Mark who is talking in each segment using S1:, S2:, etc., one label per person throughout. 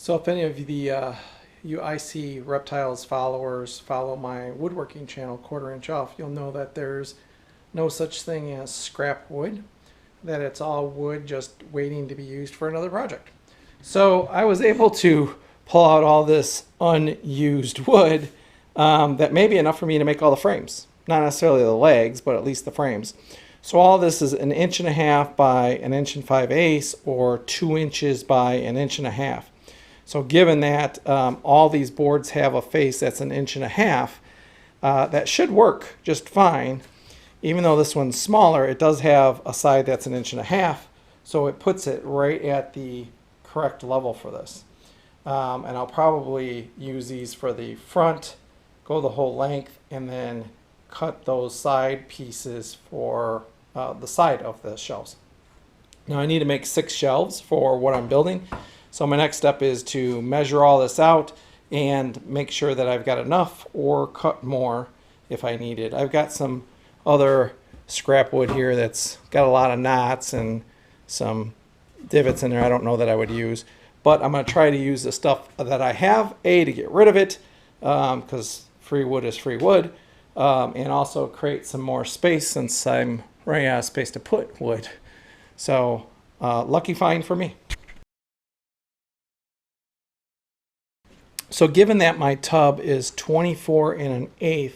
S1: So if any of you IC Reptiles followers follow my woodworking channel, Quarter Inch Off, you'll know that there's no such thing as scrap wood, that it's all wood just waiting to be used for another project. So I was able to pull out all this unused wood that may be enough for me to make all the frames. Not necessarily the legs, but at least the frames. So all this is 1.5 by 1.5 or 2 inches by 1.5 inches. So given that all these boards have a face that's 1.5 inches, that should work just fine. Even though this one's smaller, it does have a side that's 1.5 inches, so it puts it right at the correct level for this. And I'll probably use these for the front, go the whole length, and then cut those side pieces for the side of the shelves. Now I need to make 6 shelves for what I'm building. So my next step is to measure all this out and make sure that I've got enough or cut more if I need it. I've got some other scrap wood here that's got a lot of knots and some divots in there I don't know that I would use. But I'm going to try to use the stuff that I have, A, to get rid of it, because free wood is free wood, and also create some more space since I'm running out of space to put wood. So lucky find for me. So given that my tub is 24 1/8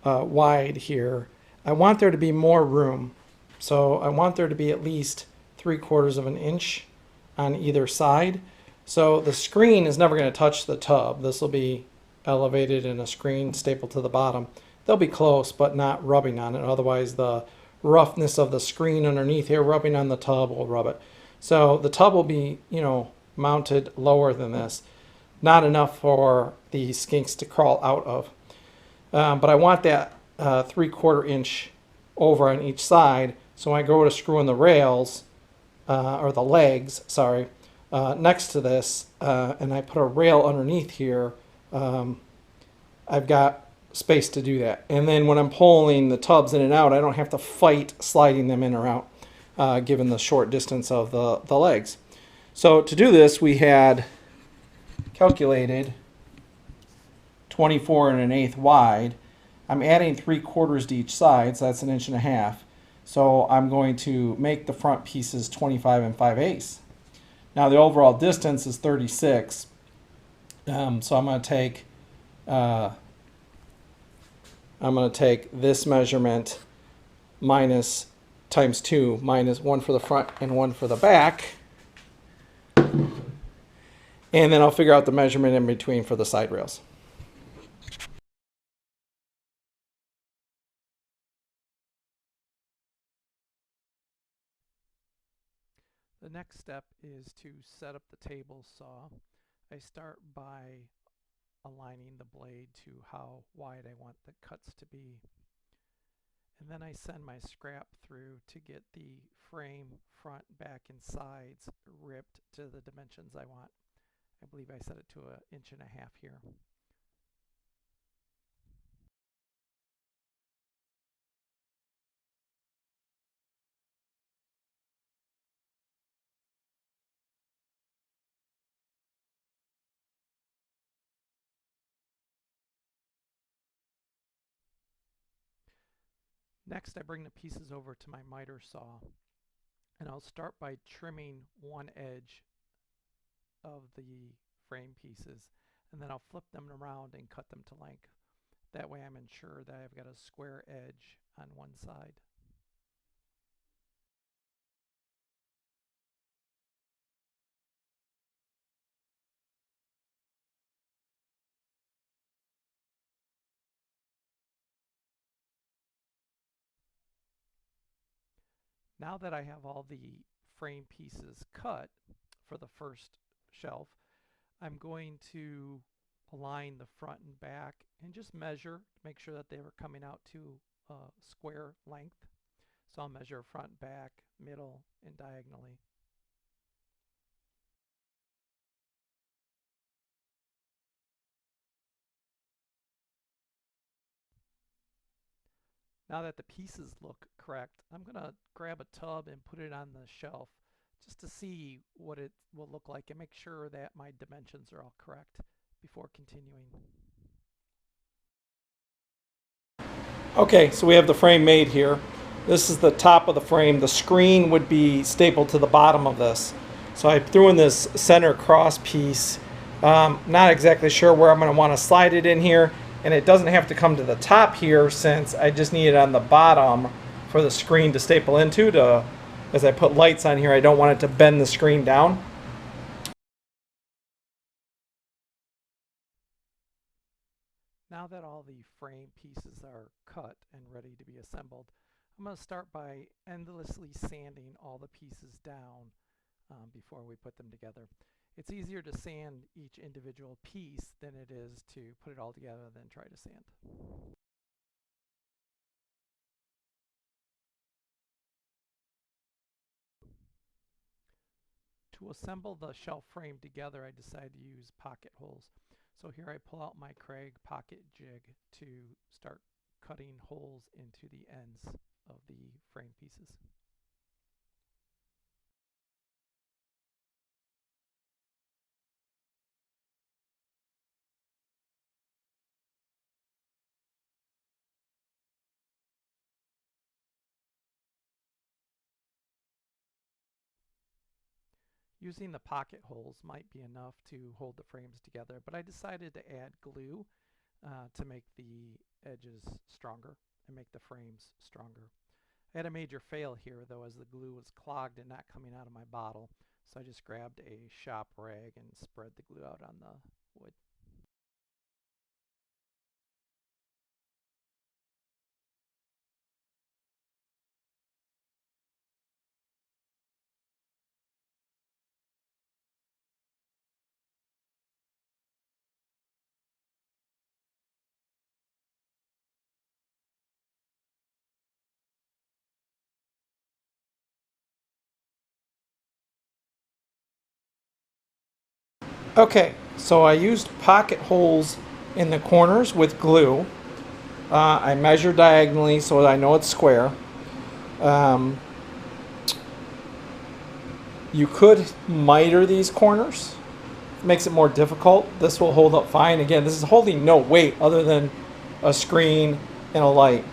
S1: wide here, I want there to be more room. So I want there to be at least 3/4 of an inch on either side. So the screen is never going to touch the tub. This will be elevated and a screen stapled to the bottom. They'll be close, but not rubbing on it. Otherwise, the roughness of the screen underneath here rubbing on the tub will rub it. So the tub will be, mounted lower than this. Not enough for the skinks to crawl out of. But I want that 3/4 inch over on each side. So when I go to screw in the rails, or the legs, sorry, next to this, and I put a rail underneath here, I've got space to do that. And then when I'm pulling the tubs in and out, I don't have to fight sliding them in or out, given the short distance of the legs. So to do this, we had calculated 24 1/8 wide. I'm adding 3/4 to each side, so that's 1.5 inches. So I'm going to make the front pieces 25 5/8. Now the overall distance is 36. So I'm going to take this measurement minus times 2, minus 1 for the front and 1 for the back. And then I'll figure out the measurement in between for the side rails. The next step is to set up the table saw. I start by aligning the blade to how wide I want the cuts to be. And then I send my scrap through to get the frame, front, back, and sides ripped to the dimensions I want. I believe I set it to 1.5 inches here. Next, I bring the pieces over to my miter saw, and I'll start by trimming one edge of the frame pieces, and then I'll flip them around and cut them to length. That way I'm sure that I've got a square edge on one side. Now that I have all the frame pieces cut for the first shelf, I'm going to align the front and back and just measure to make sure that they were coming out to a square length. So I'll measure front, back, middle, and diagonally. Now that the pieces look correct, I'm going to grab a tub and put it on the shelf just to see what it will look like and make sure that my dimensions are all correct before continuing. Okay, so we have the frame made here. This is the top of the frame. The screen would be stapled to the bottom of this. So I threw in this center cross piece. Not exactly sure where I'm going to want to slide it in here, and it doesn't have to come to the top here since I just need it on the bottom for the screen to staple into. As I put lights on here, I don't want it to bend the screen down. Now that all the frame pieces are cut and ready to be assembled, I'm going to start by endlessly sanding all the pieces down before we put them together. It's easier to sand each individual piece than it is to put it all together than try to sand. To assemble the shelf frame together, I decided to use pocket holes. So here I pull out my Kreg pocket jig to start cutting holes into the ends of the frame pieces. Using the pocket holes might be enough to hold the frames together, but I decided to add glue to make the edges stronger and make the frames stronger. I had a major fail here though, as the glue was clogged and not coming out of my bottle, so I just grabbed a shop rag and spread the glue out on the wood. Okay, so I used pocket holes in the corners with glue. I measure diagonally so I know it's square. You could miter these corners. It makes it more difficult. This will hold up fine. Again, this is holding no weight other than a screen and a light.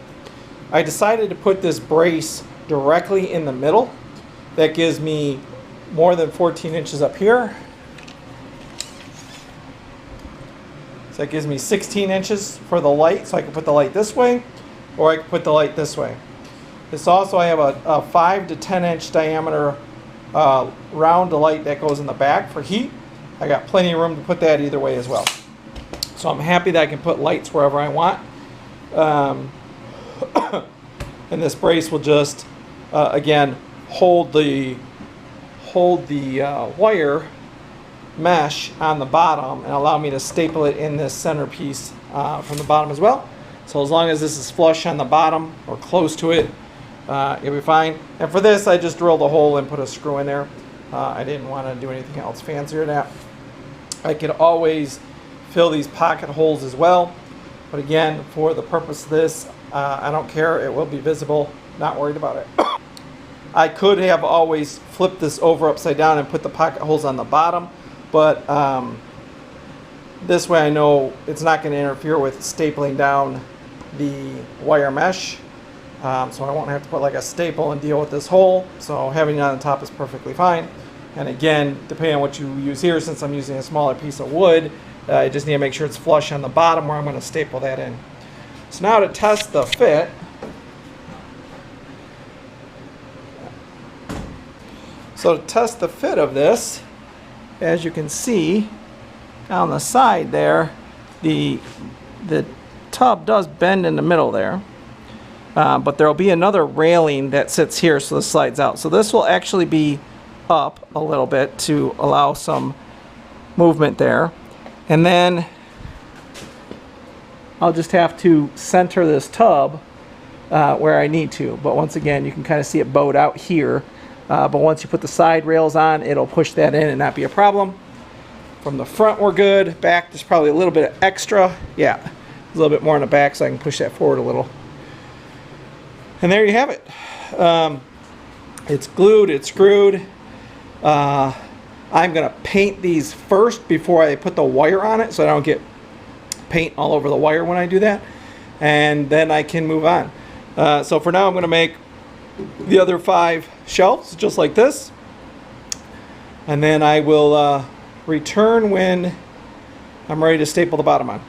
S1: I decided to put this brace directly in the middle. That gives me more than 14 inches up here. So that gives me 16 inches for the light, so I can put the light this way, or I can put the light this way. This also, I have a 5 to 10 inch diameter round light that goes in the back for heat. I got plenty of room to put that either way as well. So I'm happy that I can put lights wherever I want. And this brace will just, again, hold the wire mesh on the bottom and allow me to staple it in this center piece from the bottom as well. So as long as this is flush on the bottom or close to it, it'll be fine. And for this, I just drilled a hole and put a screw in there. I didn't want to do anything else fancier than that. I could always fill these pocket holes as well, but again, for the purpose of this, I don't care. It will be visible. Not worried about it. I could have always flipped this over upside down and put the pocket holes on the bottom, but this way I know it's not going to interfere with stapling down the wire mesh. So I won't have to put like a staple and deal with this hole. So having it on the top is perfectly fine. And again, depending on what you use here, since I'm using a smaller piece of wood, I just need to make sure it's flush on the bottom where I'm going to staple that in. So now to test the fit, so to test the fit of this, as you can see down the side there, the tub does bend in the middle there. But there will be another railing that sits here, so this slides out. So this will actually be up a little bit to allow some movement there. And then I'll just have to center this tub where I need to. But once again, you can kind of see it bowed out here. But once you put the side rails on, it'll push that in and not be a problem. From the front, we're good. Back, there's probably a little bit of extra. Yeah, a little bit more in the back, so I can push that forward a little. And there you have it. It's glued, it's screwed. I'm going to paint these first before I put the wire on it, so I don't get paint all over the wire when I do that, and then I can move on. So for now I'm going to make the other 5 shelves just like this, and then I will return when I'm ready to staple the bottom on.